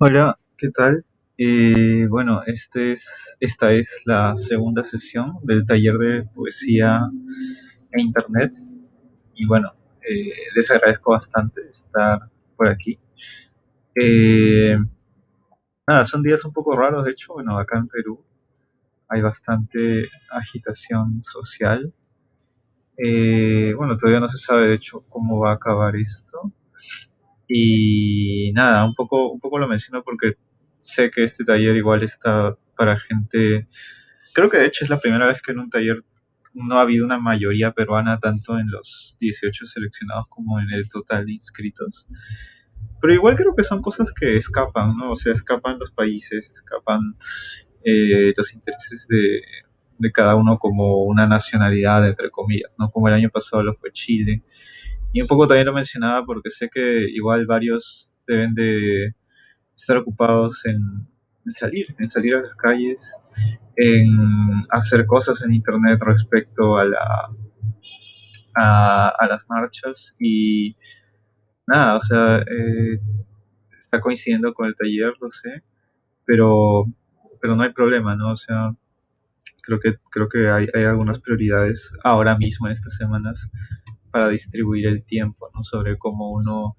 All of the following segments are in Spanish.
Hola, ¿qué tal? Bueno, esta es la segunda sesión del taller de poesía e internet y bueno, les agradezco bastante estar por aquí. Eh, Nada, son días un poco raros, de hecho, bueno, acá en Perú hay bastante agitación social. Bueno, todavía no se sabe de hecho cómo va a acabar esto. Y nada, un poco lo menciono porque sé que este taller igual está para gente. Creo que de hecho es la primera vez que en un taller no ha habido una mayoría peruana, tanto en los 18 seleccionados como en el total de inscritos. Pero igual creo que son cosas que escapan, ¿no? O sea, escapan los países, escapan los intereses de cada uno como una nacionalidad, entre comillas, ¿no? Como el año pasado lo fue Chile. Y un poco también lo mencionaba porque sé que igual varios deben de estar ocupados en salir a las calles, en hacer cosas en internet respecto a las marchas y nada, o sea, está coincidiendo con el taller, lo sé, pero, pero no hay problema, ¿no? O sea, creo que hay algunas prioridades ahora mismo en estas semanas para distribuir el tiempo, ¿no? Sobre cómo uno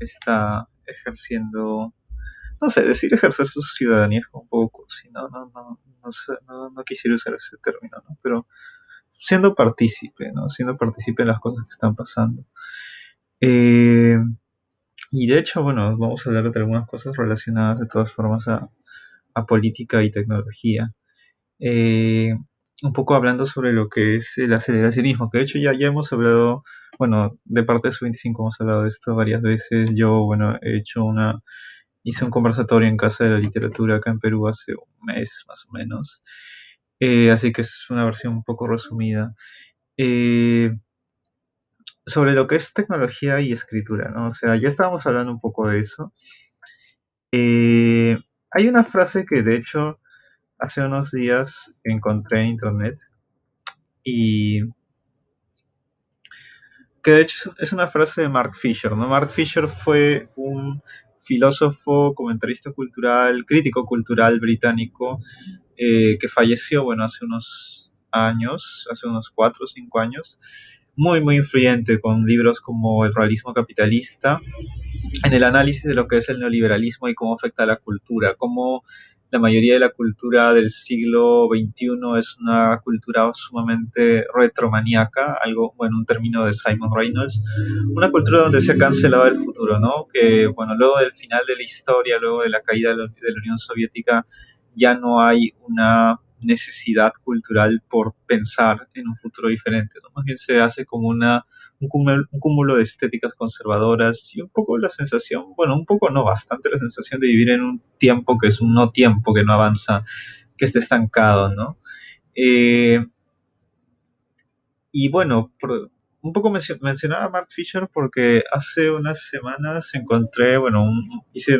está ejerciendo, no sé, decir ejercer su ciudadanía es como un poco cursi, no quisiera usar ese término, ¿no? Pero siendo partícipe, ¿no? Siendo partícipe en las cosas que están pasando. Eh, y de hecho, bueno, vamos a hablar de algunas cosas relacionadas de todas formas a política y tecnología. Eh, un poco hablando sobre lo que es el aceleracionismo, que de hecho ya hemos hablado, bueno, de parte de su 25 hemos hablado de esto varias veces. Yo, bueno, hice un conversatorio en Casa de la Literatura acá en Perú hace un mes más o menos. Así que es una versión un poco resumida. Eh, Sobre lo que es tecnología y escritura, ¿no? O sea, ya estábamos hablando un poco de eso. Eh, Hay una frase que de hecho hace unos días encontré en internet y que de hecho es una frase de Mark Fisher, ¿no? Mark Fisher fue un filósofo, comentarista cultural, crítico cultural británico que falleció, bueno, hace unos años, hace unos 4 o 5 años, muy, muy influyente con libros como El realismo capitalista, en el análisis de lo que es el neoliberalismo y cómo afecta a la cultura, cómo la mayoría de la cultura del siglo XXI es una cultura sumamente retromaníaca, algo, bueno, un término de Simon Reynolds, una cultura donde se ha cancelado el futuro, ¿no? Que, bueno, luego del final de la historia, luego de la caída de la Unión Soviética, ya no hay una necesidad cultural por pensar en un futuro diferente, ¿no? Más bien se hace como un cúmulo de estéticas conservadoras y un poco la sensación, bueno, un poco no, bastante la sensación de vivir en un tiempo que es un no tiempo, que no avanza, que está estancado, ¿no? Eh, y bueno, un poco mencionaba a Mark Fisher porque hace unas semanas encontré, bueno,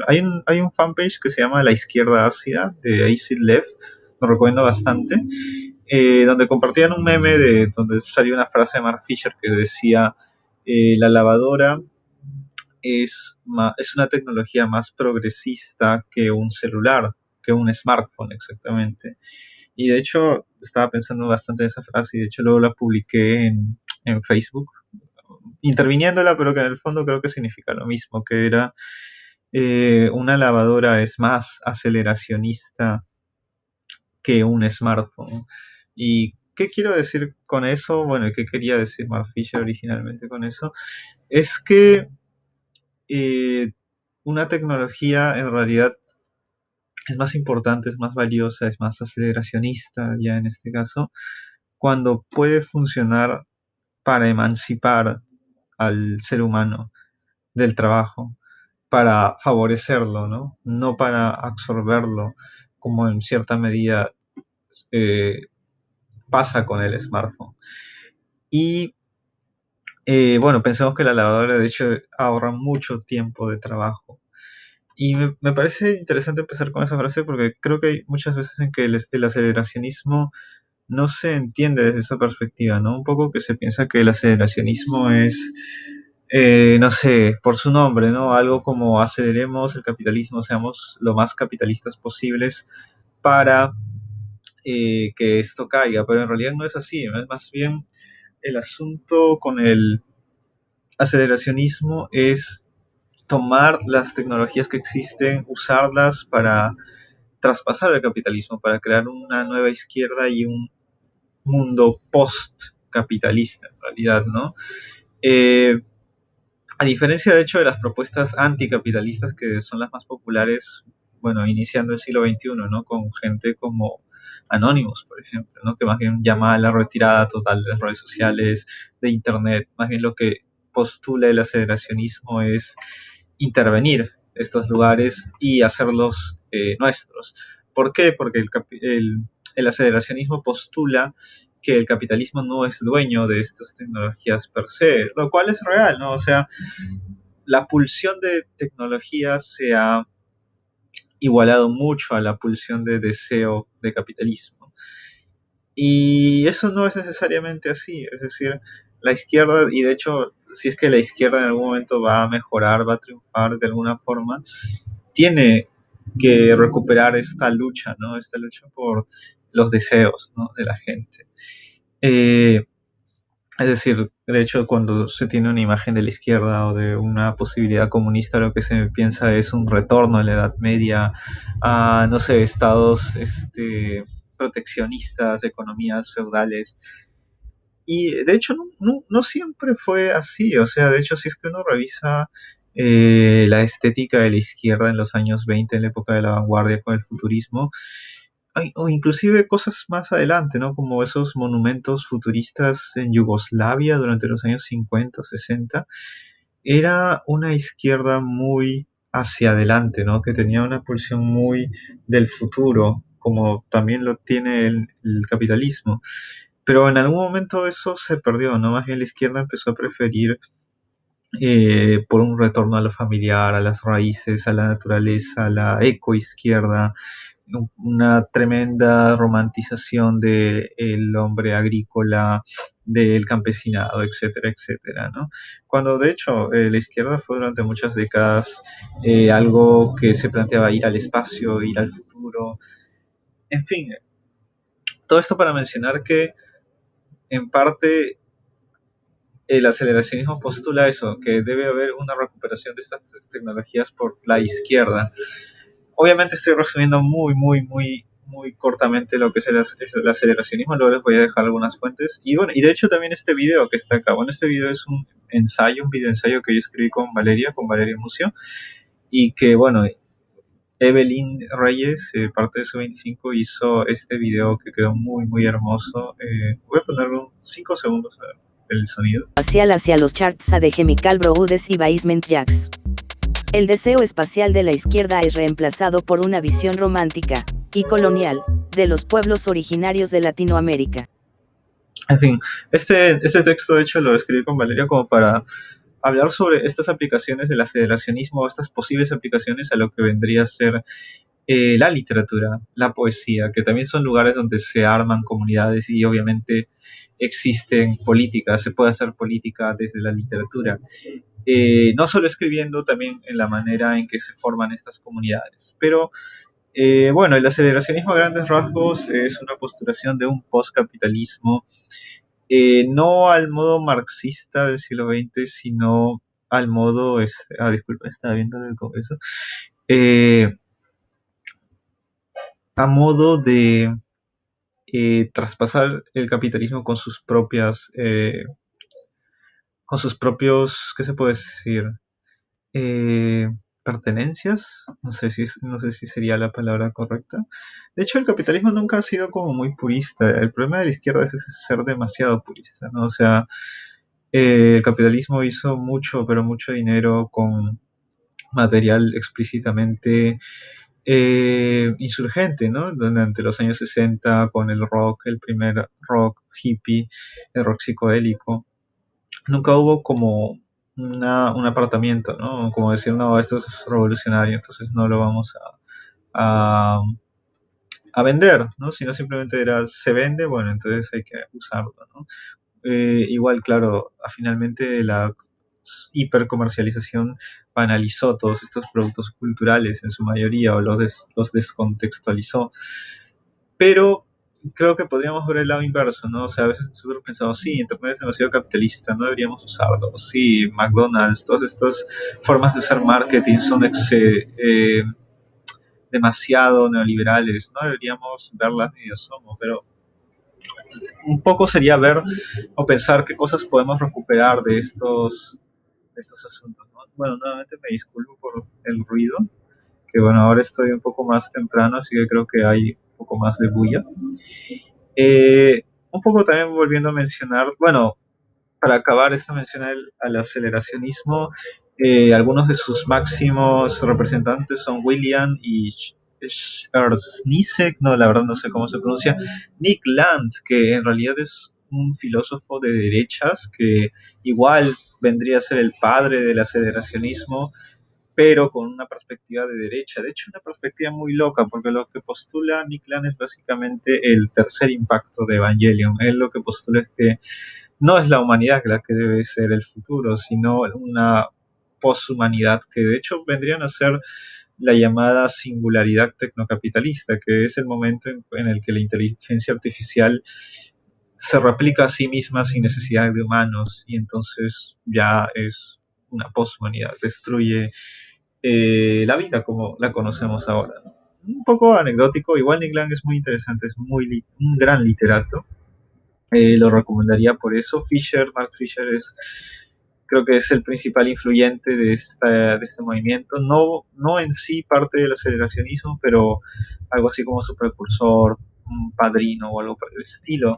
hay un fanpage que se llama La Izquierda Ácida de Acid Left, lo recomiendo bastante, donde compartían un meme de donde salió una frase de Mark Fisher que decía, la lavadora es una tecnología más progresista que un celular, que un smartphone exactamente. Y de hecho estaba pensando bastante en esa frase y de hecho luego la publiqué en Facebook, interviniéndola, pero que en el fondo creo que significa lo mismo, que era una lavadora es más aceleracionista que un smartphone. ¿Y qué quiero decir con eso? Bueno, ¿qué quería decir Mark Fisher originalmente con eso? Es que eh, una tecnología en realidad es más importante, es más valiosa, es más aceleracionista ya en este caso, cuando puede funcionar para emancipar al ser humano del trabajo, para favorecerlo, ¿no? No para absorberlo, como en cierta medida eh, pasa con el smartphone. Y bueno, pensemos que la lavadora de hecho ahorra mucho tiempo de trabajo. Y me parece interesante empezar con esa frase porque creo que hay muchas veces en que el aceleracionismo no se entiende desde esa perspectiva, ¿no? Un poco que se piensa que el aceleracionismo no sé, por su nombre, ¿no? Algo como aceleremos el capitalismo, seamos lo más capitalistas posibles para que esto caiga, pero en realidad no es así, ¿no? Es más bien el asunto con el aceleracionismo es tomar las tecnologías que existen, usarlas para traspasar el capitalismo, para crear una nueva izquierda y un mundo post-capitalista, en realidad, ¿no? Eh, a diferencia, de hecho, de las propuestas anticapitalistas, que son las más populares, bueno, iniciando el siglo XXI, ¿no? Con gente como Anonymous, por ejemplo, ¿no? Que más bien llama a la retirada total de las redes sociales, de Internet. Más bien lo que postula el aceleracionismo es intervenir estos lugares y hacerlos nuestros. ¿Por qué? Porque el aceleracionismo postula que el capitalismo no es dueño de estas tecnologías per se, lo cual es real, ¿no? O sea, la pulsión de tecnología se ha igualado mucho a la pulsión de deseo de capitalismo. Y eso no es necesariamente así, es decir, la izquierda, y de hecho, si es que la izquierda en algún momento va a mejorar, va a triunfar de alguna forma, tiene que recuperar esta lucha, ¿no? Esta lucha por los deseos, ¿no? De la gente. Eh, Es decir, de hecho, cuando se tiene una imagen de la izquierda o de una posibilidad comunista, lo que se piensa es un retorno a la Edad Media, a, no sé, estados proteccionistas, economías feudales. Y de hecho, no siempre fue así. O sea, de hecho, si es que uno revisa la estética de la izquierda en los años 20, en la época de la vanguardia con el futurismo, o inclusive cosas más adelante, ¿no? Como esos monumentos futuristas en Yugoslavia durante los años 50 o 60, era una izquierda muy hacia adelante, ¿no? Que tenía una pulsión muy del futuro, como también lo tiene el capitalismo. Pero en algún momento eso se perdió, ¿no? Más bien la izquierda empezó a preferir por un retorno a lo familiar, a las raíces, a la naturaleza, a la ecoizquierda, una tremenda romantización del hombre agrícola, del campesinado, etcétera, etcétera, ¿no? Cuando de hecho la izquierda fue durante muchas décadas algo que se planteaba ir al espacio, ir al futuro, en fin, todo esto para mencionar que en parte el aceleracionismo postula eso, que debe haber una recuperación de estas tecnologías por la izquierda. Obviamente estoy resumiendo muy cortamente lo que es el aceleracionismo, luego les voy a dejar algunas fuentes. Y bueno, y de hecho también este video que está acá, bueno, este video es un ensayo, un video ensayo que yo escribí con Valeria Mucio, y que bueno, Evelyn Reyes, parte de su 25, hizo este video que quedó muy hermoso. Voy a ponerle 5 segundos a ver el sonido. Espacial hacia los charts de Chemical Brothers y Basement Jaxx. El deseo espacial de la izquierda es reemplazado por una visión romántica y colonial de los pueblos originarios de Latinoamérica. En fin, este texto de hecho lo escribí con Valeria como para hablar sobre estas aplicaciones del aceleracionismo, estas posibles aplicaciones a lo que vendría a ser la literatura, la poesía, que también son lugares donde se arman comunidades y obviamente existen políticas, se puede hacer política desde la literatura. No solo escribiendo, también en la manera en que se forman estas comunidades. Pero bueno, el aceleracionismo a grandes rasgos es una postulación de un postcapitalismo, no al modo marxista del siglo XX, sino al modo, disculpa, estaba viendo en el Congreso, eh, a modo de traspasar el capitalismo con sus propios, ¿qué se puede decir? Eh, pertenencias, no sé si sería la palabra correcta. De hecho, el capitalismo nunca ha sido como muy purista. El problema de la izquierda es ese ser demasiado purista, ¿no? O sea, el capitalismo hizo mucho, pero mucho dinero con material explícitamente insurgente, ¿no? Durante los años 60 con el rock, el primer rock hippie, el rock psicodélico. Nunca hubo como un apartamiento, ¿no? Como decir, no, esto es revolucionario, entonces no lo vamos a, a vender, ¿no? Sino simplemente era, se vende, bueno, entonces hay que usarlo, ¿no? Igual, claro, finalmente hipercomercialización banalizó todos estos productos culturales en su mayoría o los descontextualizó. Pero creo que podríamos ver el lado inverso, ¿no? O sea, a veces nosotros pensamos, sí, Internet es demasiado capitalista, no deberíamos usarlo. Sí, McDonald's, todas estas formas de hacer marketing son demasiado neoliberales, no deberíamos verlas ni de asomo, pero un poco sería ver o pensar qué cosas podemos recuperar de estos asuntos, ¿no? Bueno, nuevamente me disculpo por el ruido, que bueno, ahora estoy un poco más temprano, así que creo que hay un poco más de bulla. Un poco también volviendo a mencionar, bueno, para acabar esta mención al aceleracionismo, algunos de sus máximos representantes son William y Scherznisek, no, la verdad no sé cómo se pronuncia, Nick Land, que en realidad es un filósofo de derechas que igual vendría a ser el padre del aceleracionismo, pero con una perspectiva de derecha. De hecho, una perspectiva muy loca, porque lo que postula Nick Land es básicamente el tercer impacto de Evangelion. Él lo que postula es que no es la humanidad la que debe ser el futuro, sino una poshumanidad que de hecho vendrían a ser la llamada singularidad tecnocapitalista, que es el momento en el que la inteligencia artificial se replica a sí misma sin necesidad de humanos y entonces ya es una poshumanidad, destruye la vida como la conocemos ahora, ¿no? Un poco anecdótico, igual Nick Lang es muy interesante, es un gran literato, lo recomendaría por eso. Mark Fisher creo que es el principal influyente de este movimiento, no en sí parte del aceleracionismo, pero algo así como su precursor, un padrino o algo por el estilo.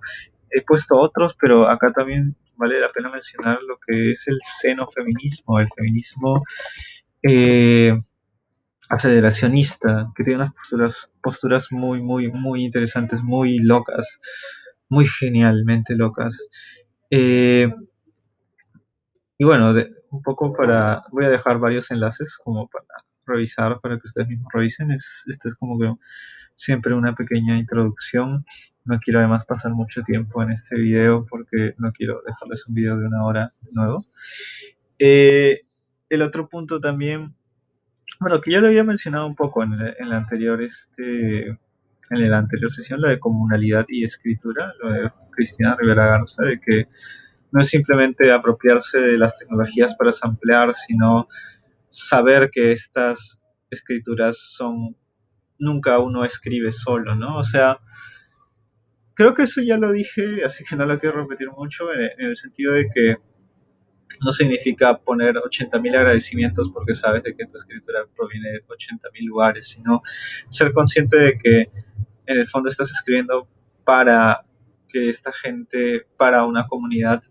He puesto otros, pero acá también vale la pena mencionar lo que es el xenofeminismo, el feminismo eh, aceleracionista, que tiene unas posturas muy, muy, muy interesantes, muy locas, muy genialmente locas. Eh, y bueno, un poco voy a dejar varios enlaces como para revisar, para que ustedes mismos revisen. Esto es como que siempre una pequeña introducción. No quiero además pasar mucho tiempo en este video porque no quiero dejarles un video de 1 hora de nuevo. Eh, el otro punto también, bueno, que ya lo había mencionado un poco en la anterior, en la anterior sesión, la de comunalidad y escritura, lo de Cristina Rivera Garza, de que no es simplemente apropiarse de las tecnologías para samplear, sino saber que estas escrituras son, nunca uno escribe solo, ¿no? O sea, creo que eso ya lo dije, así que no lo quiero repetir mucho, en el sentido de que no significa poner 80.000 agradecimientos porque sabes de que tu escritura proviene de 80.000 lugares, sino ser consciente de que en el fondo estás escribiendo para que esta gente, para una comunidad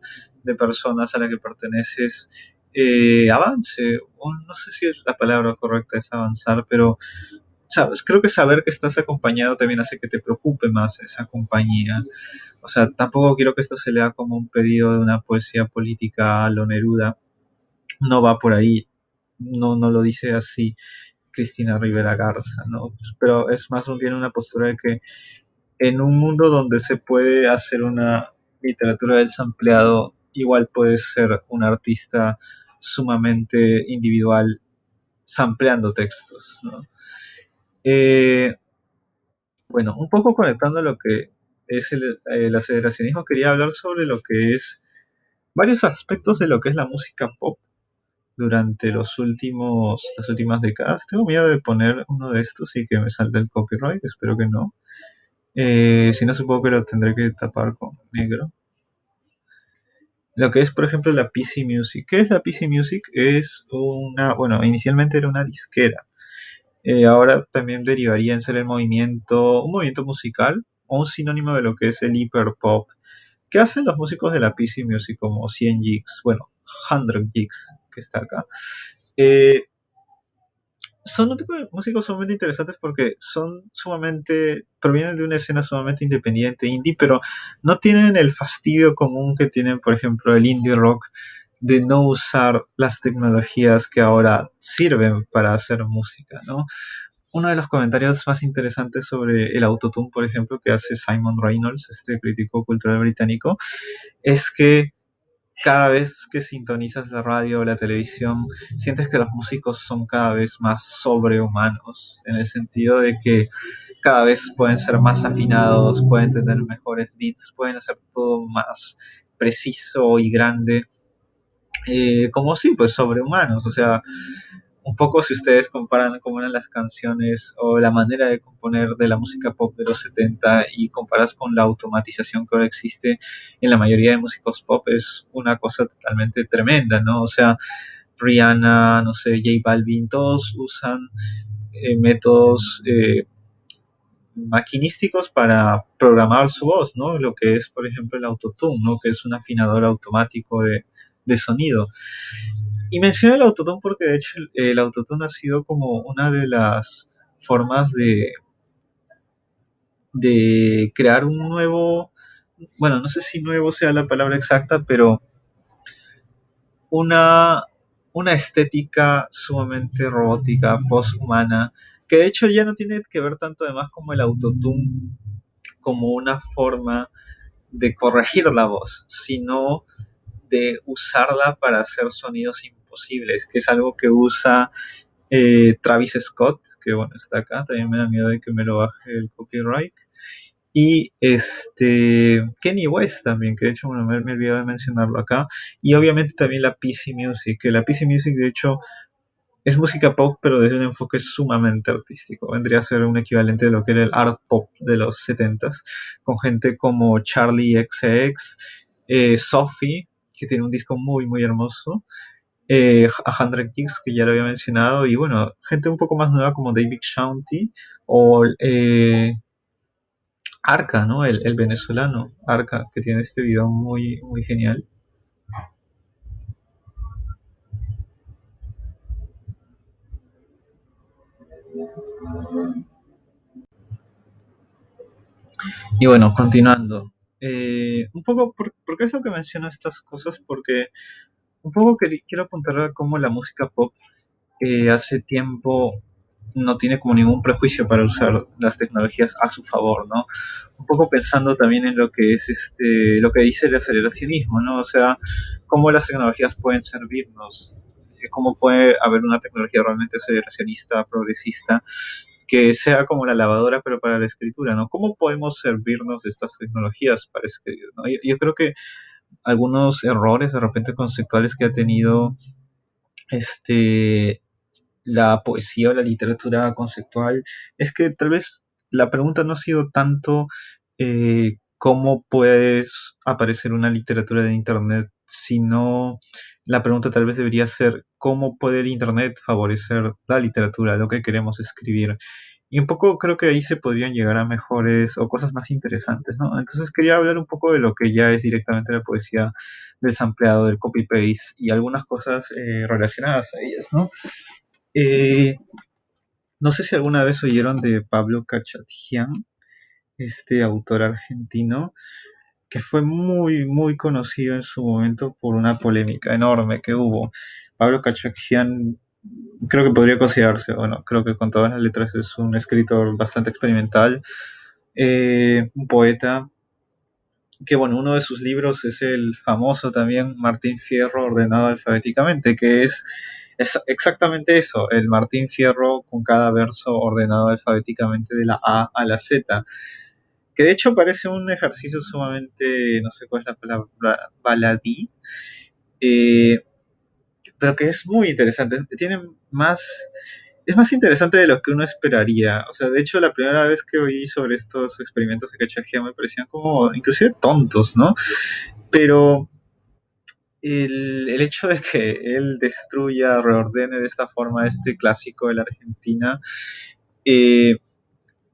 de personas a la que perteneces, avance. O no sé si es la palabra correcta es avanzar, pero sabes, creo que saber que estás acompañado también hace que te preocupe más esa compañía. O sea, tampoco quiero que esto se lea como un pedido de una poesía política a lo Neruda. No va por ahí. No, no lo dice así Cristina Rivera Garza, ¿no? Pero es más bien una postura de que en un mundo donde se puede hacer una literatura del sampleado, igual puedes ser un artista sumamente individual sampleando textos, ¿no? Eh, bueno, un poco conectando lo que es el aceleracionismo, quería hablar sobre lo que es varios aspectos de lo que es la música pop durante las últimas décadas. Tengo miedo de poner uno de estos y que me salte el copyright, espero que no. Si no, supongo que lo tendré que tapar con negro. Lo que es, por ejemplo, la PC Music. ¿Qué es la PC Music? Bueno, inicialmente era una disquera. Ahora también derivaría en ser un movimiento musical o un sinónimo de lo que es el hiperpop. ¿Qué hacen los músicos de la PC Music como 100 gigs? Bueno, 100 gigs, que está acá. Eh, Son un tipo de músicos sumamente interesantes porque provienen de una escena sumamente independiente, indie, pero no tienen el fastidio común que tienen, por ejemplo, el indie rock de no usar las tecnologías que ahora sirven para hacer música, ¿no? Uno de los comentarios más interesantes sobre el autotune, por ejemplo, que hace Simon Reynolds, este crítico cultural británico, es que cada vez que sintonizas la radio o la televisión, sientes que los músicos son cada vez más sobrehumanos, en el sentido de que cada vez pueden ser más afinados, pueden tener mejores beats, pueden hacer todo más preciso y grande, como sí, pues sobrehumanos, o sea, un poco si ustedes comparan cómo eran las canciones o la manera de componer de la música pop de los 70 y comparas con la automatización que ahora existe en la mayoría de músicos pop, es una cosa totalmente tremenda, ¿no? O sea, Rihanna, no sé, J Balvin, todos usan métodos maquinísticos para programar su voz, ¿no? Lo que es, por ejemplo, el autotune, ¿no? Que es un afinador automático de sonido. Y menciono el autotune porque de hecho el autotune ha sido como una de las formas de crear un nuevo, bueno, no sé si nuevo sea la palabra exacta, pero una, una estética sumamente robótica, post-humana, que de hecho ya no tiene que ver tanto además como el autotune, como una forma de corregir la voz, sino de usarla para hacer sonidos imposibles, que es algo que usa Travis Scott, que bueno, está acá, también me da miedo de que me lo baje el copyright. Y Kenny West también, que de hecho bueno, me olvidé de mencionarlo acá. Y obviamente también la PC Music, que la PC Music de hecho es música pop, pero desde un enfoque sumamente artístico. Vendría a ser un equivalente de lo que era el art pop de los 70s, con gente como Charlie XCX, Sophie, que tiene un disco muy, muy hermoso, a Hundred Kicks, que ya lo había mencionado, y bueno, gente un poco más nueva como David Shawnty o Arca, ¿no? El venezolano, Arca, que tiene este video muy, muy genial. Y bueno, continuando. Un poco, ¿por qué es lo que menciono estas cosas? Porque un poco quiero apuntar a cómo la música pop hace tiempo no tiene como ningún prejuicio para usar las tecnologías a su favor, ¿no? Un poco pensando también en lo que es lo que dice el aceleracionismo, ¿no? O sea, cómo las tecnologías pueden servirnos, cómo puede haber una tecnología realmente aceleracionista, progresista, que sea como la lavadora, pero para la escritura, ¿no? ¿Cómo podemos servirnos de estas tecnologías para escribir, ¿no? Yo creo que algunos errores de repente conceptuales que ha tenido este la poesía o la literatura conceptual, es que tal vez la pregunta no ha sido tanto cómo puedes aparecer una literatura de Internet, sino la pregunta tal vez debería ser cómo puede el Internet favorecer la literatura, lo que queremos escribir. Y un poco creo que ahí se podrían llegar a mejores o cosas más interesantes, ¿no? Entonces quería hablar un poco de lo que ya es directamente la poesía del sampleado, del copy-paste y algunas cosas relacionadas a ellas, ¿no? Eh, no sé si alguna vez oyeron de Pablo Kachatian, este autor argentino, que fue muy, muy conocido en su momento por una polémica enorme que hubo. Pablo Kachatian creo que podría considerarse, bueno, creo que con todas las letras es un escritor bastante experimental, un poeta, que bueno, uno de sus libros es el famoso también Martín Fierro ordenado alfabéticamente, que es exactamente eso, el Martín Fierro con cada verso ordenado alfabéticamente de la A a la Z, que de hecho parece un ejercicio sumamente, no sé cuál es la palabra, baladí, eh, pero que es muy interesante, tiene más... Es más interesante de lo que uno esperaría. O sea, de hecho, la primera vez que oí sobre estos experimentos de Cachagía me parecían como inclusive tontos, ¿no? Pero el hecho de que él destruya, reordene de esta forma este clásico de la Argentina, eh,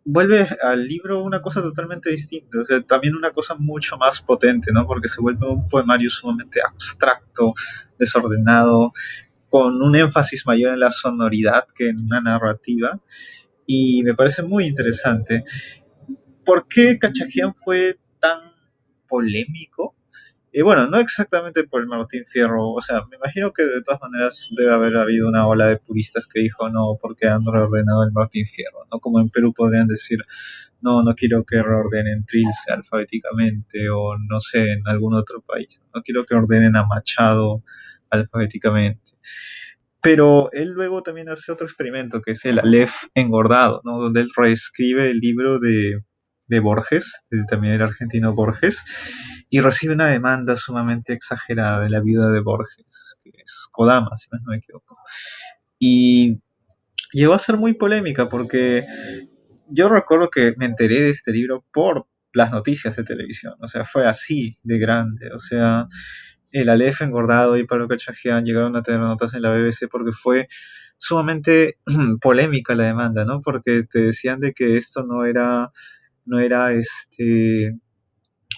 vuelve al libro una cosa totalmente distinta, o sea, también una cosa mucho más potente, ¿no? Porque se vuelve un poemario sumamente abstracto, desordenado, con un énfasis mayor en la sonoridad que en una narrativa, y me parece muy interesante. ¿Por qué Cachajian fue tan polémico? Y bueno, no exactamente por el Martín Fierro, o sea, me imagino que de todas maneras debe haber habido una ola de puristas que dijo no, porque han reordenado el Martín Fierro, ¿no? Como en Perú podrían decir, no, no quiero que reordenen Trilce alfabéticamente, o no sé, en algún otro país, no quiero que ordenen a Machado alfabéticamente. Pero él luego también hace otro experimento, que es el Aleph engordado, ¿no? Donde él reescribe el libro de Borges, también el argentino Borges, y recibe una demanda sumamente exagerada de la viuda de Borges, que es Kodama, si no me equivoco. Y llegó a ser muy polémica porque yo recuerdo que me enteré de este libro por las noticias de televisión, o sea, fue así de grande, o sea, el Aleph engordado y Pablo Cachajian llegaron a tener notas en la BBC porque fue sumamente polémica la demanda, ¿no? Porque te decían de que esto no era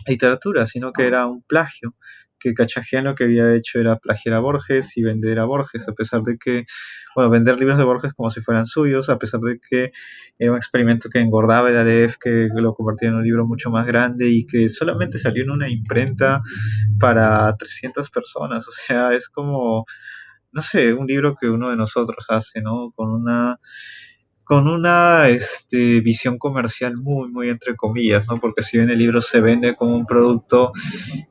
literatura, sino que era un plagio, que Cachajian lo que había hecho era plagiar a Borges y vender a Borges, a pesar de que, bueno, vender libros de Borges como si fueran suyos, a pesar de que era un experimento que engordaba el Aleph, que lo convertía en un libro mucho más grande y que solamente salió en una imprenta para 300 personas, o sea, es como, no sé, un libro que uno de nosotros hace, ¿no? Con una visión comercial muy, muy entre comillas, ¿no? Porque si bien el libro se vende como un producto,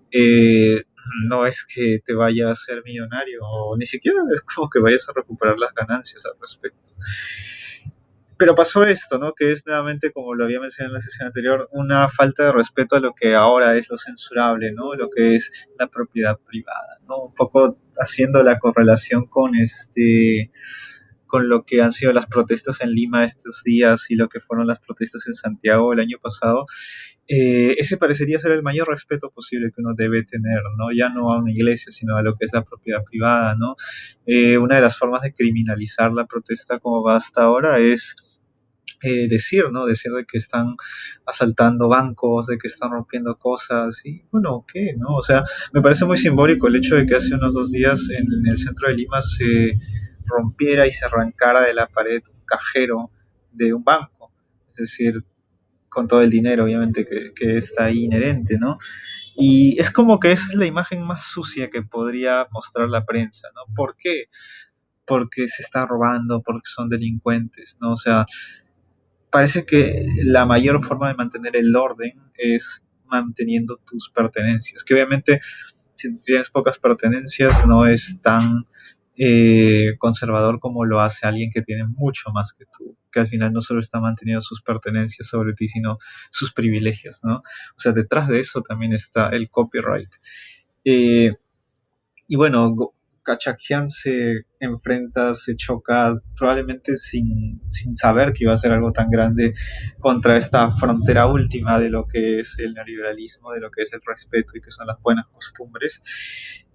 eh, no es que te vaya a hacer millonario, o ni siquiera es como que vayas a recuperar las ganancias al respecto. Pero pasó esto, ¿no? Que es nuevamente, como lo había mencionado en la sesión anterior, una falta de respeto a lo que ahora es lo censurable, ¿no? Lo que es la propiedad privada, ¿no? Un poco haciendo la correlación con lo que han sido las protestas en Lima estos días y lo que fueron las protestas en Santiago el año pasado, ese parecería ser el mayor respeto posible que uno debe tener, ¿no? Ya no a una iglesia, sino a lo que es la propiedad privada, ¿no? Una de las formas de criminalizar la protesta como va hasta ahora es decir, ¿no? Decir de que están asaltando bancos, de que están rompiendo cosas, y bueno, ¿qué? ¿No? O sea, me parece muy simbólico el hecho de que hace unos 2 días en el centro de Lima se rompiera y se arrancara de la pared un cajero de un banco, es decir, con todo el dinero, obviamente, que está ahí inherente, ¿no? Y es como que esa es la imagen más sucia que podría mostrar la prensa, ¿no? ¿Por qué? Porque se está robando, porque son delincuentes, ¿no? O sea, parece que la mayor forma de mantener el orden es manteniendo tus pertenencias, que obviamente si tú tienes pocas pertenencias no es tan conservador como lo hace alguien que tiene mucho más que tú, que al final no solo está manteniendo sus pertenencias sobre ti, sino sus privilegios, ¿no? O sea, detrás de eso también está el copyright. Eh, y bueno, Kachakian se enfrenta, se choca, probablemente sin saber que iba a ser algo tan grande contra esta frontera última de lo que es el neoliberalismo, de lo que es el respeto y que son las buenas costumbres.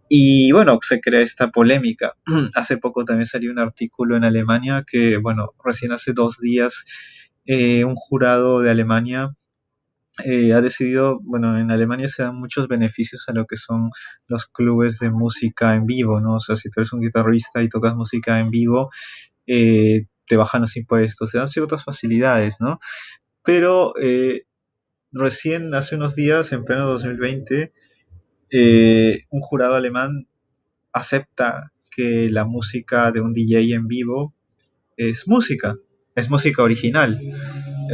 Y bueno, se crea esta polémica. Hace poco también salió un artículo en Alemania que, bueno, recién hace 2 días un jurado de Alemania ha decidido, bueno, en Alemania se dan muchos beneficios a lo que son los clubes de música en vivo, ¿no? O sea, si tú eres un guitarrista y tocas música en vivo, te bajan los impuestos, te dan ciertas facilidades, ¿no? Pero recién hace unos días, en pleno 2020, un jurado alemán acepta que la música de un DJ en vivo es música original.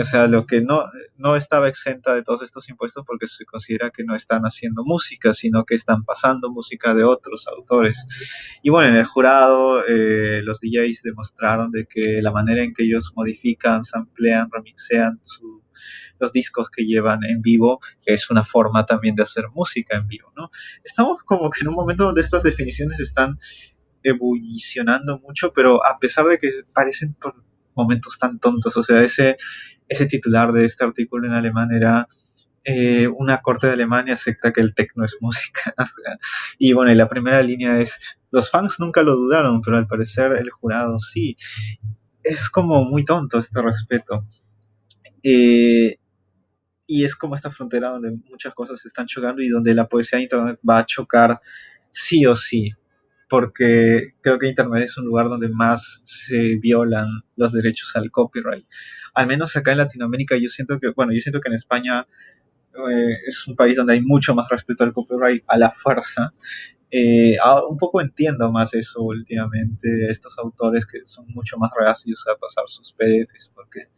O sea, lo que no estaba exenta de todos estos impuestos porque se considera que no están haciendo música, sino que están pasando música de otros autores. Y bueno, en el jurado los DJs demostraron de que la manera en que ellos modifican, samplean, remixean los discos que llevan en vivo es una forma también de hacer música en vivo, ¿no? Estamos como que en un momento donde estas definiciones están evolucionando mucho, pero a pesar de que parecen por momentos tan tontos, o sea, ese titular de este artículo en alemán era una corte de Alemania acepta que el techno es música. O sea, y bueno, y la primera línea es, los fans nunca lo dudaron, pero al parecer el jurado sí. Es como muy tonto este respeto. Eh, y es como esta frontera donde muchas cosas se están chocando y donde la poesía de Internet va a chocar sí o sí, porque creo que Internet es un lugar donde más se violan los derechos al copyright. Al menos acá en Latinoamérica yo siento que, bueno, yo siento que en España Es un país donde hay mucho más respeto al copyright a la fuerza. Un poco entiendo más eso últimamente, estos autores que son mucho más reacios a pasar sus PDFs, porque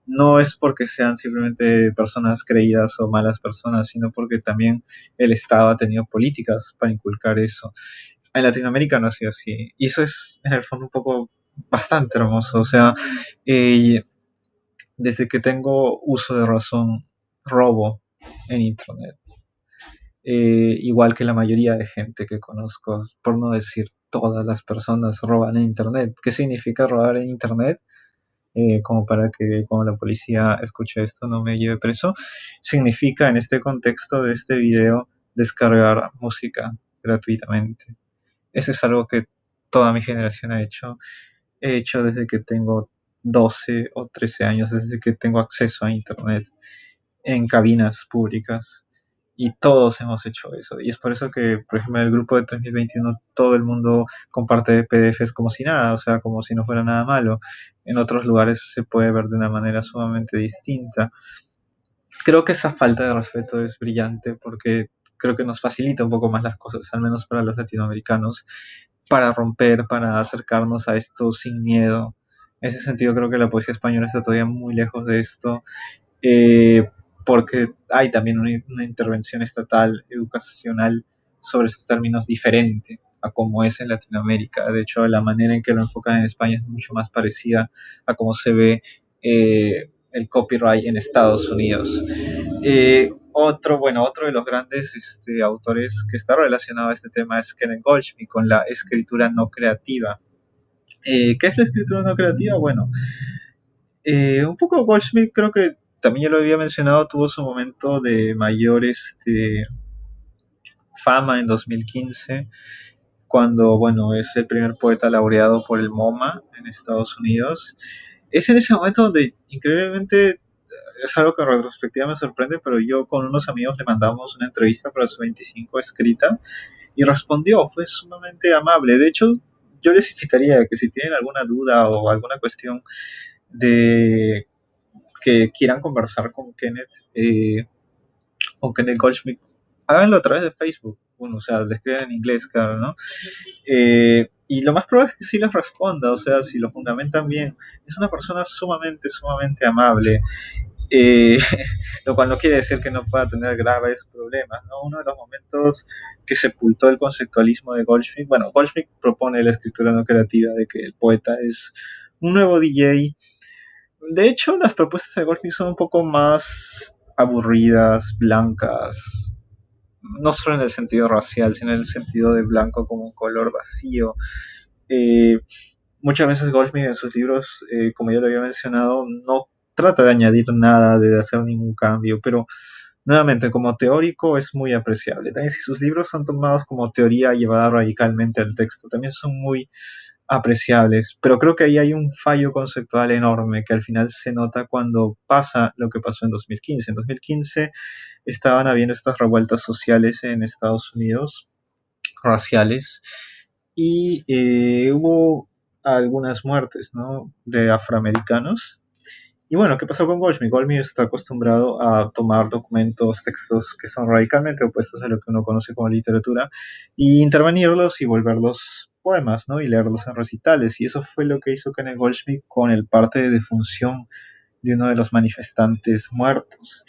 no es porque sean simplemente personas creídas o malas personas, sino porque también el Estado ha tenido políticas para inculcar eso. En Latinoamérica no ha sido así, y eso es en el fondo un poco bastante hermoso, o sea, eh, desde que tengo uso de razón, robo en Internet, igual que la mayoría de gente que conozco, por no decir todas las personas roban en Internet. ¿Qué significa robar en Internet? Como para que cuando la policía escuche esto no me lleve preso, significa en este contexto de este video descargar música gratuitamente. Eso es algo que toda mi generación ha hecho. He hecho desde que tengo 12 o 13 años, desde que tengo acceso a Internet en cabinas públicas. Y todos hemos hecho eso. Y es por eso que, por ejemplo, en el grupo de 2021 todo el mundo comparte PDFs como si nada, o sea, como si no fuera nada malo. En otros lugares se puede ver de una manera sumamente distinta. Creo que esa falta de respeto es brillante porque creo que nos facilita un poco más las cosas, al menos para los latinoamericanos, para romper, para acercarnos a esto sin miedo. En ese sentido creo que la poesía española está todavía muy lejos de esto, eh, porque hay también una intervención estatal, educacional, sobre esos términos diferente a como es en Latinoamérica. De hecho, la manera en que lo enfocan en España es mucho más parecida a cómo se ve el copyright en Estados Unidos. Otro de los grandes autores que está relacionado a este tema es Kenneth Goldschmidt con la escritura no creativa. ¿Qué es la escritura no creativa? Bueno, un poco Goldschmidt creo que también ya lo había mencionado, tuvo su momento de mayor fama en 2015, cuando, bueno, es el primer poeta laureado por el MoMA en Estados Unidos. Es en ese momento donde, increíblemente, es algo que en retrospectiva me sorprende, pero yo con unos amigos le mandamos una entrevista para su 25 escrita y respondió, fue sumamente amable. De hecho, yo les invitaría a que si tienen alguna duda o alguna cuestión de que quieran conversar con Kenneth Goldschmidt, háganlo a través de Facebook. Bueno, o sea, le escriben en inglés, claro, ¿no? Y lo más probable es que sí les responda, o sea, si lo fundamentan bien. Es una persona sumamente, sumamente amable, eh, lo cual no quiere decir que no pueda tener graves problemas, ¿no? Uno de los momentos que sepultó el conceptualismo de Goldschmidt, bueno, Goldschmidt propone la escritura no creativa de que el poeta es un nuevo DJ. De hecho, las propuestas de Goldsmith son un poco más aburridas, blancas, no solo en el sentido racial, sino en el sentido de blanco como un color vacío. Eh, Muchas veces Goldsmith en sus libros, como ya lo había mencionado, no trata de añadir nada, de hacer ningún cambio, pero nuevamente como teórico es muy apreciable. También si sus libros son tomados como teoría llevada radicalmente al texto, también son muy apreciables, pero creo que ahí hay un fallo conceptual enorme que al final se nota cuando pasa lo que pasó en 2015. En 2015 estaban habiendo estas revueltas sociales en Estados Unidos, raciales, y hubo algunas muertes, ¿no?, de afroamericanos. Y bueno, ¿qué pasó con Goldsmith? Goldsmith está acostumbrado a tomar documentos, textos que son radicalmente opuestos a lo que uno conoce como literatura, y intervenirlos y volverlos poemas, ¿no? Y leerlos en recitales. Y eso fue lo que hizo Kenneth Goldsmith con el parte de defunción de uno de los manifestantes muertos.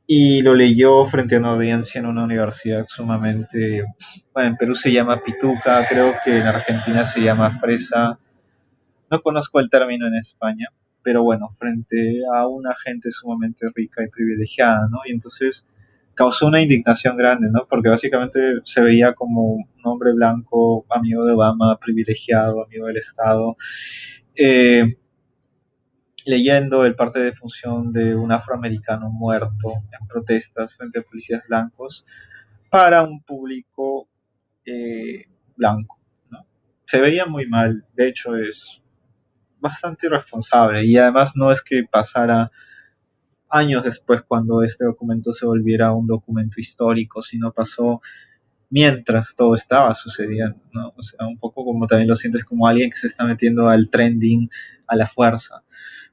Y lo leyó frente a una audiencia en una universidad sumamente, bueno, en Perú se llama Pituca, creo que en Argentina se llama Fresa, no conozco el término en España, pero bueno, frente a una gente sumamente rica y privilegiada, ¿no? Y entonces causó una indignación grande, ¿no? Porque básicamente se veía como un hombre blanco, amigo de Obama, privilegiado, amigo del Estado, eh, leyendo el parte de función de un afroamericano muerto en protestas frente a policías blancos para un público blanco, ¿no? Se veía muy mal, de hecho es bastante irresponsable, y además no es que pasara años después cuando este documento se volviera un documento histórico, sino pasó mientras todo estaba sucediendo, ¿no? O sea, un poco como también lo sientes como alguien que se está metiendo al trending a la fuerza.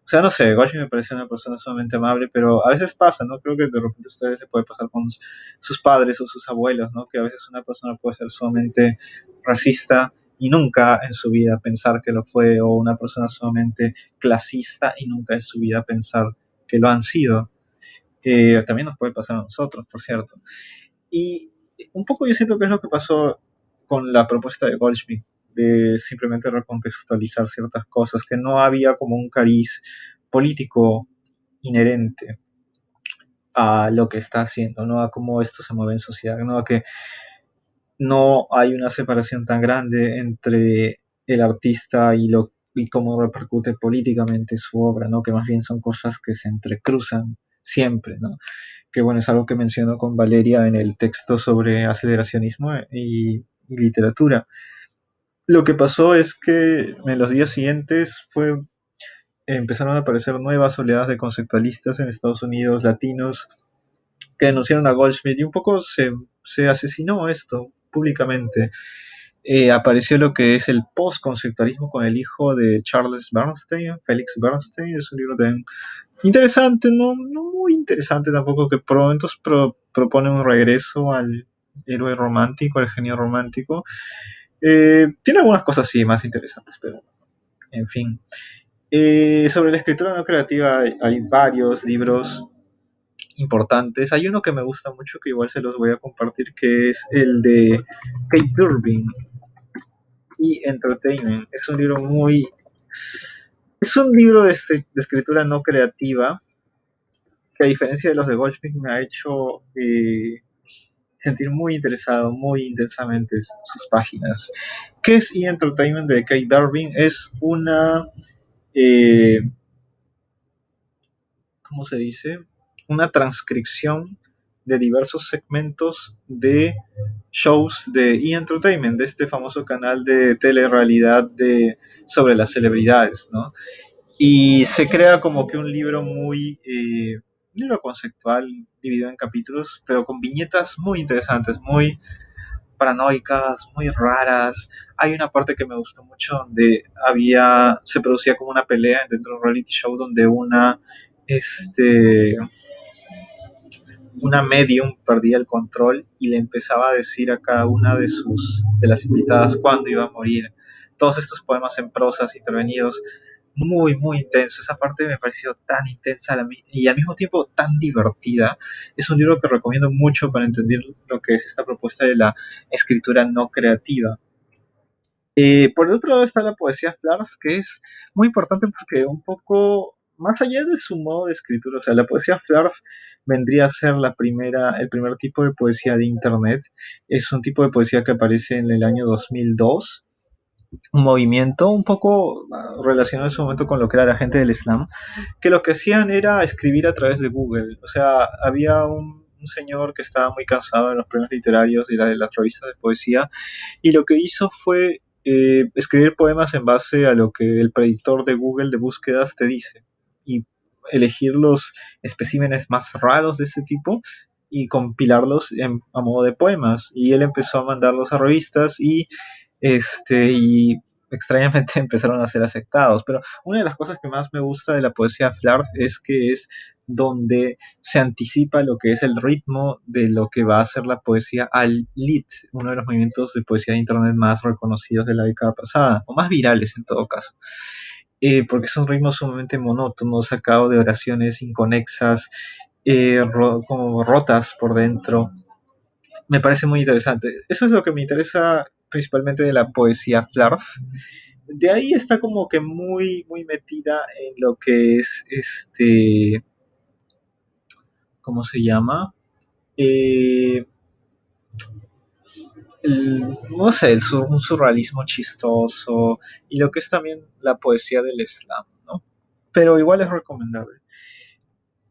O sea, no sé, Goldsmith me parece una persona sumamente amable, pero a veces pasa, ¿no? Creo que de repente a ustedes le puede pasar con sus padres o sus abuelos, ¿no? Que a veces una persona puede ser sumamente racista y nunca en su vida pensar que lo fue, o una persona sumamente clasista y nunca en su vida pensar que lo han sido. También nos puede pasar a nosotros, por cierto. Y un poco yo siento que es lo que pasó con la propuesta de Goldschmidt, de simplemente recontextualizar ciertas cosas, que no había como un cariz político inherente a lo que está haciendo, no a cómo esto se mueve en sociedad, no a que no hay una separación tan grande entre el artista y cómo repercute políticamente su obra, ¿no? Que más bien son cosas que se entrecruzan siempre, ¿no? Que bueno, es algo que menciono con Valeria en el texto sobre aceleracionismo y literatura. Lo que pasó es que en los días siguientes empezaron a aparecer nuevas oleadas de conceptualistas en Estados Unidos, latinos, que denunciaron a Goldschmidt y un poco se asesinó esto públicamente. Apareció lo que es el post-conceptualismo con el hijo de Charles Bernstein, Felix Bernstein. Es un libro también interesante, no muy interesante tampoco, que por momentos propone un regreso al héroe romántico, al genio romántico. Tiene algunas cosas sí más interesantes, pero en fin. Sobre la escritura no creativa hay varios libros importantes. Hay uno que me gusta mucho que igual se los voy a compartir, que es el de Kate Durbin y Entertainment. Es un libro de escritura no creativa que, a diferencia de los de Goldschmidt, me ha hecho sentir muy interesado, muy intensamente sus páginas. ¿Qué es E! Entertainment de Kate Darwin? Es una, eh, ¿cómo se dice? Una transcripción de diversos segmentos de shows de E! Entertainment, de este famoso canal de telerrealidad sobre las celebridades, ¿no? Y se crea como que un libro un libro conceptual dividido en capítulos, pero con viñetas muy interesantes, muy paranoicas, muy raras. Hay una parte que me gustó mucho donde se producía como una pelea dentro de un reality show donde este, una medium perdía el control y le empezaba a decir a cada una de las invitadas cuándo iba a morir. Todos estos poemas en prosas intervenidos, muy intenso. Esa parte me pareció tan intensa y al mismo tiempo tan divertida. Es un libro que recomiendo mucho para entender lo que es esta propuesta de la escritura no creativa. Por el otro lado está la poesía Flarf, que es muy importante porque un poco más allá de su modo de escritura, o sea, la poesía Flarf vendría a ser el primer tipo de poesía de Internet. Es un tipo de poesía que aparece en el año 2002, un movimiento un poco relacionado en ese momento con lo que era la gente del Islam, que lo que hacían era escribir a través de Google. O sea, había un señor que estaba muy cansado de los premios literarios y de las revistas de poesía, y lo que hizo fue escribir poemas en base a lo que el predictor de Google de búsquedas te dice, y elegir los especímenes más raros de este tipo y compilarlos a modo de poemas. Y él empezó a mandarlos a revistas y extrañamente empezaron a ser aceptados. Pero una de las cosas que más me gusta de la poesía Flarf es que es donde se anticipa lo que es el ritmo de lo que va a ser la poesía al lit, uno de los movimientos de poesía de internet más reconocidos de la década pasada, o más virales en todo caso. Porque es un ritmo sumamente monótono, sacado de oraciones inconexas, como rotas por dentro. Me parece muy interesante. Eso es lo que me interesa principalmente de la poesía Flarf. De ahí está como que muy metida en lo que es ¿cómo se llama? Eh, no sé, un surrealismo chistoso y lo que es también la poesía del slam, ¿no? Pero igual es recomendable.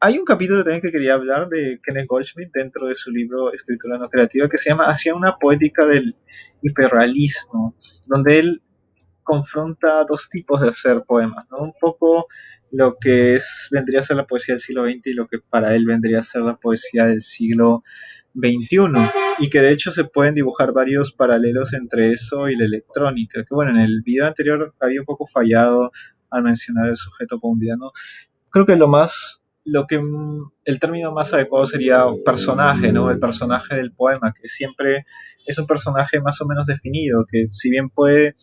Hay un capítulo también que quería hablar de Kenneth Goldschmidt dentro de su libro Escritura no creativa, que se llama Hacia una poética del hiperrealismo, donde él confronta dos tipos de hacer poemas, ¿no? Un poco lo que vendría a ser la poesía del siglo XX y lo que para él vendría a ser la poesía del siglo XXI, y que de hecho se pueden dibujar varios paralelos entre eso y la electrónica, que bueno, en el video anterior había un poco fallado al mencionar el sujeto poundiano. Creo que el término más adecuado sería personaje, ¿no? El personaje del poema, que siempre es un personaje más o menos definido, que si bien puede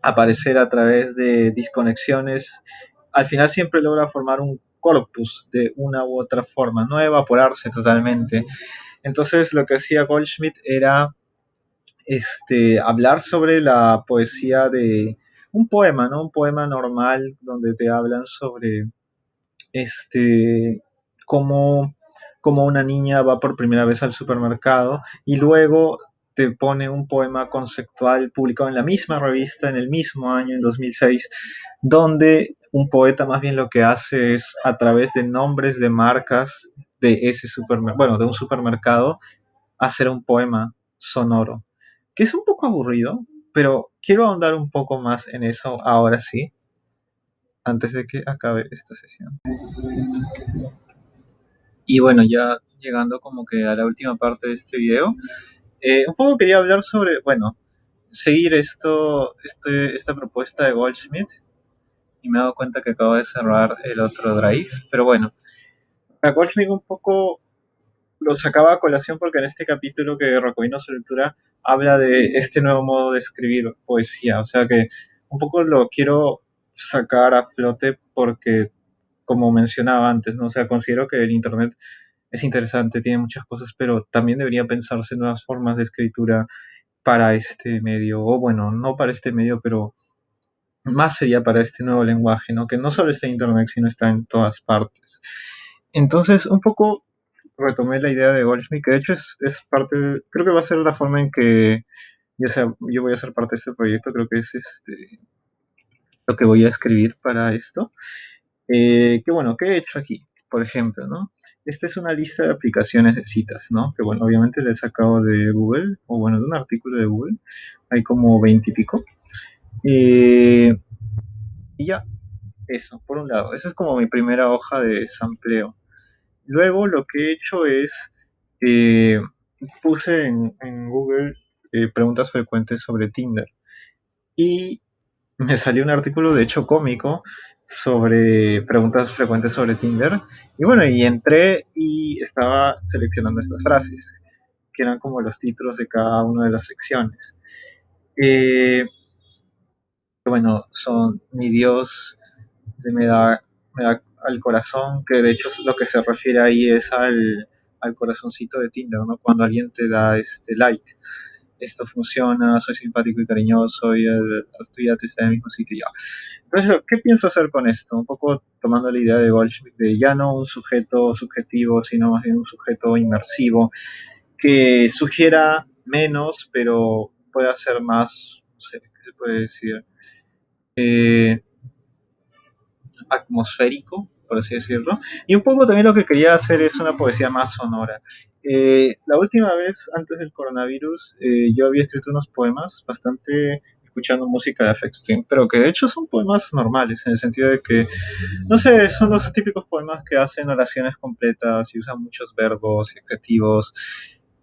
aparecer a través de disconexiones, al final siempre logra formar un corpus de una u otra forma, no evaporarse totalmente. Entonces lo que hacía Goldschmidt era hablar sobre la poesía de un poema, ¿no? Un poema normal donde te hablan sobre este, cómo, cómo una niña va por primera vez al supermercado y luego te pone un poema conceptual publicado en la misma revista en el mismo año, en 2006, donde un poeta más bien lo que hace es a través de nombres de marcas de ese supermercado, bueno, de un supermercado, hacer un poema sonoro, que es un poco aburrido, pero quiero ahondar un poco más en eso ahora sí, antes de que acabe esta sesión. Y bueno, ya llegando como que a la última parte de este video, un poco quería hablar sobre, bueno, seguir esta propuesta de Goldschmidt, y me he dado cuenta que acabo de cerrar el otro drive, pero bueno, a Goldschmidt un poco lo sacaba a colación porque en este capítulo que recomiendo su lectura habla de este nuevo modo de escribir poesía, o sea que un poco lo quiero sacar a flote porque, como mencionaba antes, ¿no? O sea, considero que el Internet es interesante, tiene muchas cosas, pero también debería pensarse nuevas formas de escritura para este medio, o bueno, no para este medio, pero más sería para este nuevo lenguaje, ¿no? Que no solo está en Internet, sino está en todas partes. Entonces, un poco retomé la idea de Goldschmidt, que de hecho es parte, creo que va a ser la forma en que yo voy a ser parte de este proyecto, creo que es lo que voy a escribir para esto. Que bueno, ¿qué he hecho aquí? Por ejemplo, ¿no? Esta es una lista de aplicaciones de citas, ¿no? Que bueno, obviamente le he sacado de Google, o bueno, de un artículo de Google. Hay como 20 y pico. Eh, y ya, eso, por un lado. Esa es como mi primera hoja de sampleo. Luego lo que he hecho es, eh, puse en Google preguntas frecuentes sobre Tinder. Y me salió un artículo, de hecho cómico, sobre preguntas frecuentes sobre Tinder. Y bueno, y entré y estaba seleccionando estas frases, que eran como los títulos de cada una de las secciones. Eh, bueno, son mi Dios me da al corazón, que de hecho lo que se refiere ahí es al corazoncito de Tinder, ¿no? Cuando alguien te da este like. Esto funciona, soy simpático y cariñoso, y esto ya te está en el mismo sitio. Ya. Entonces, ¿qué pienso hacer con esto? Un poco tomando la idea de Goldschmidt de ya no un sujeto subjetivo, sino más bien un sujeto inmersivo, que sugiera menos, pero pueda ser más, no sé, ¿qué se puede decir? Eh, Atmosférico, por así decirlo. Y un poco también lo que quería hacer es una poesía más sonora. La última vez, antes del coronavirus, yo había escrito unos poemas bastante escuchando música de FX Twin, pero que de hecho son poemas normales, en el sentido de que, no sé, son los típicos poemas que hacen oraciones completas y usan muchos verbos y adjetivos.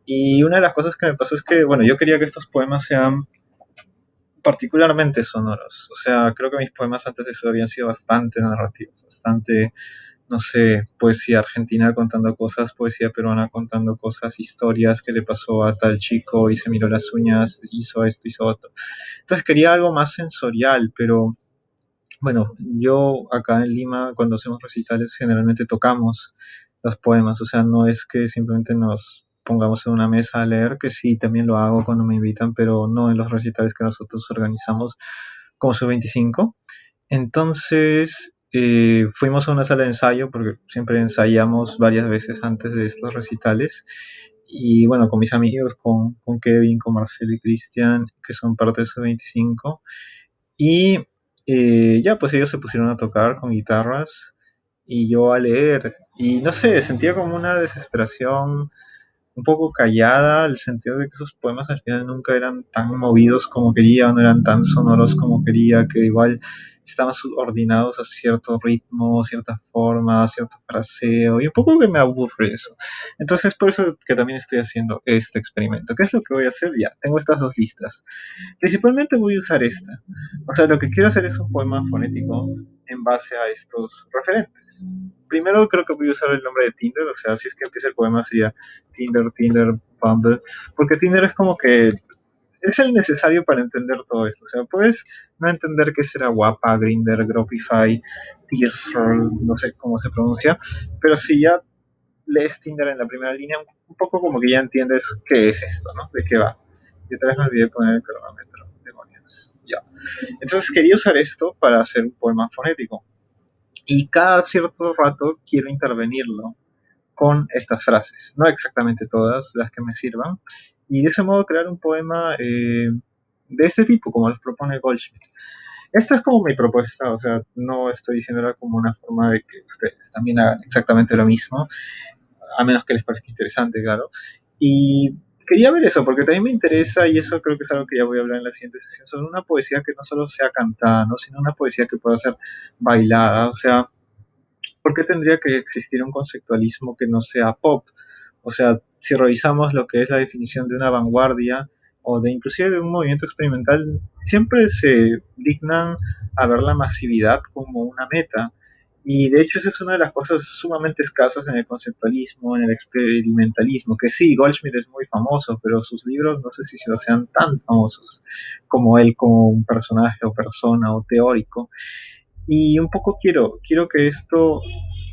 Y una de las cosas que me pasó es que, bueno, yo quería que estos poemas sean particularmente sonoros. O sea, creo que mis poemas antes de eso habían sido bastante narrativos, bastante, no sé, poesía argentina contando cosas, poesía peruana contando cosas, historias que le pasó a tal chico y se miró las uñas, hizo esto, hizo otro. Entonces quería algo más sensorial, pero bueno, yo acá en Lima cuando hacemos recitales generalmente tocamos los poemas, o sea, no es que simplemente nos pongamos en una mesa a leer, que sí, también lo hago cuando me invitan, pero no en los recitales que nosotros organizamos como Sub 25. Entonces, fuimos a una sala de ensayo, porque siempre ensayamos varias veces antes de estos recitales, y bueno, con mis amigos, con Kevin, con Marcelo y Cristian, que son parte de Sub 25, y ya, pues ellos se pusieron a tocar con guitarras y yo a leer. Y no sé, sentía como una desesperación un poco callada, el sentido de que esos poemas al final nunca eran tan movidos como quería, no eran tan sonoros como quería, que igual estaban subordinados a cierto ritmo, cierta forma, cierto fraseo, y un poco que me aburre eso. Entonces, por eso que también estoy haciendo este experimento. ¿Qué es lo que voy a hacer? Ya, tengo estas dos listas. Principalmente voy a usar esta. O sea, lo que quiero hacer es un poema fonético en base a estos referentes. Primero creo que voy a usar el nombre de Tinder, o sea, si es que empieza el poema sería Tinder, Bumble, porque Tinder es como que es el necesario para entender todo esto. O sea, puedes no entender qué será Guapa, Grindr, Gropify, Tearsroll, no sé cómo se pronuncia, pero si ya lees Tinder en la primera línea, un poco como que ya entiendes qué es esto, ¿no? De qué va. Y otra vez me olvidé de poner el cronómetro. Demonios. Ya. Entonces quería usar esto para hacer un poema fonético. Y cada cierto rato quiero intervenirlo con estas frases. No exactamente todas las que me sirvan. Y de ese modo crear un poema de este tipo, como los propone Goldschmidt. Esta es como mi propuesta, o sea, no estoy diciéndola como una forma de que ustedes también hagan exactamente lo mismo, a menos que les parezca interesante, claro. Y quería ver eso, porque también me interesa, y eso creo que es algo que ya voy a hablar en la siguiente sesión, sobre una poesía que no solo sea cantada, ¿no? Sino una poesía que pueda ser bailada, o sea, ¿por qué tendría que existir un conceptualismo que no sea pop? O sea, si revisamos lo que es la definición de una vanguardia o de inclusive de un movimiento experimental, siempre se dignan a ver la masividad como una meta. Y de hecho esa es una de las cosas sumamente escasas en el conceptualismo, en el experimentalismo, que sí, Goldschmidt es muy famoso, pero sus libros no sé si sean tan famosos como él como un personaje o persona o teórico. Y un poco quiero que esto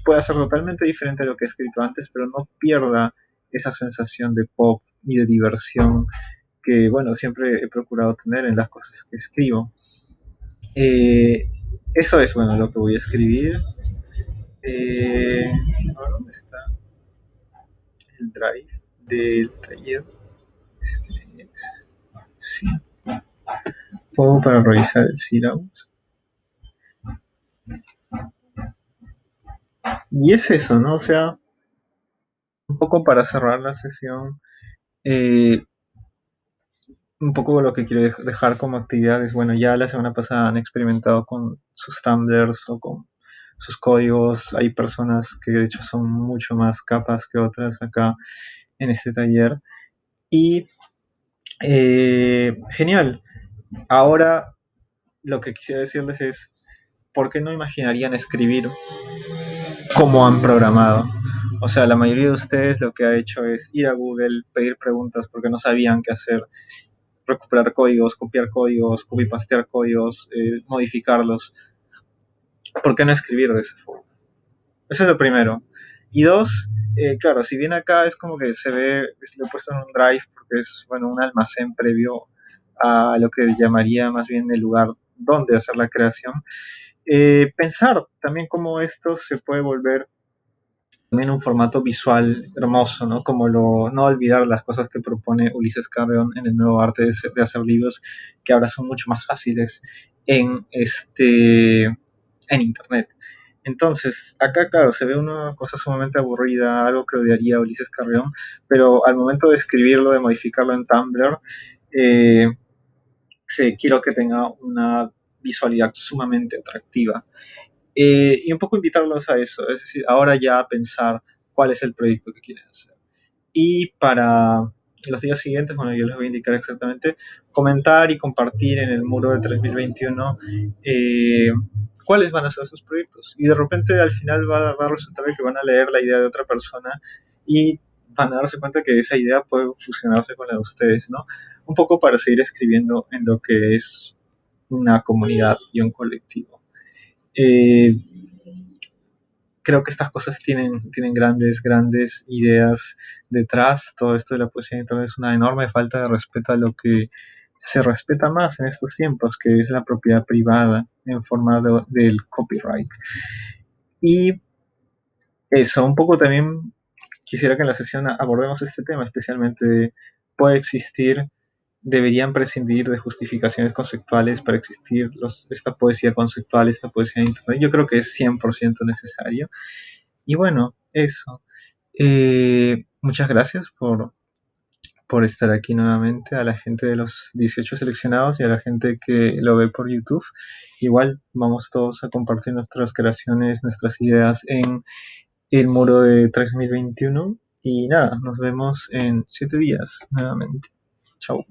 pueda ser totalmente diferente a lo que he escrito antes, pero no pierda esa sensación de pop y de diversión que, bueno, siempre he procurado tener en las cosas que escribo. Eh, Eso es, bueno, lo que voy a escribir. Ahora, ¿dónde está el drive del taller? Este es, sí, puedo para revisar el syllabus. Y es eso, ¿no? O sea, un poco para cerrar la sesión, eh, un poco lo que quiero dejar como actividad es, bueno, ya la semana pasada han experimentado con sus tumblers o con sus códigos. Hay personas que de hecho son mucho más capas que otras acá en este taller. Y genial. Ahora lo que quisiera decirles es, ¿por qué no imaginarían escribir como han programado? O sea, la mayoría de ustedes lo que ha hecho es ir a Google, pedir preguntas porque no sabían qué hacer, recuperar códigos, copiar códigos, copy-pastear códigos, modificarlos. ¿Por qué no escribir de esa forma? Eso es lo primero. Y dos, claro, si bien acá es como que se ve, lo he puesto en un drive porque es, bueno, un almacén previo a lo que llamaría más bien el lugar donde hacer la creación, pensar también cómo esto se puede volver también un formato visual hermoso, ¿no? No olvidar las cosas que propone Ulises Carrión en el nuevo arte de hacer libros, que ahora son mucho más fáciles en internet. Entonces, acá, claro, se ve una cosa sumamente aburrida, algo que odiaría a Ulises Carrión, pero al momento de escribirlo, de modificarlo en Tumblr, eh, quiero que tenga una visualidad sumamente atractiva. Y un poco invitarlos a eso, es decir, ahora ya a pensar cuál es el proyecto que quieren hacer. Y para los días siguientes, bueno, yo les voy a indicar exactamente, comentar y compartir en el muro de 3021 cuáles van a ser sus proyectos. Y de repente al final va a resultar que van a leer la idea de otra persona y van a darse cuenta que esa idea puede fusionarse con la de ustedes, ¿no? Un poco para seguir escribiendo en lo que es una comunidad y un colectivo. Eh, Creo que estas cosas tienen grandes ideas detrás. Todo esto de la poesía entonces es una enorme falta de respeto a lo que se respeta más en estos tiempos, que es la propiedad privada en forma del copyright. Y eso, un poco también quisiera que en la sesión abordemos este tema, especialmente de, puede existir, deberían prescindir de justificaciones conceptuales para existir esta poesía conceptual, esta poesía de internet. Yo creo que es 100% necesario. Y bueno, eso. Muchas gracias por estar aquí nuevamente, a la gente de los 18 seleccionados y a la gente que lo ve por YouTube. Igual vamos todos a compartir nuestras creaciones, nuestras ideas en el muro de 3021. Y nada, nos vemos en 7 días nuevamente. Chao.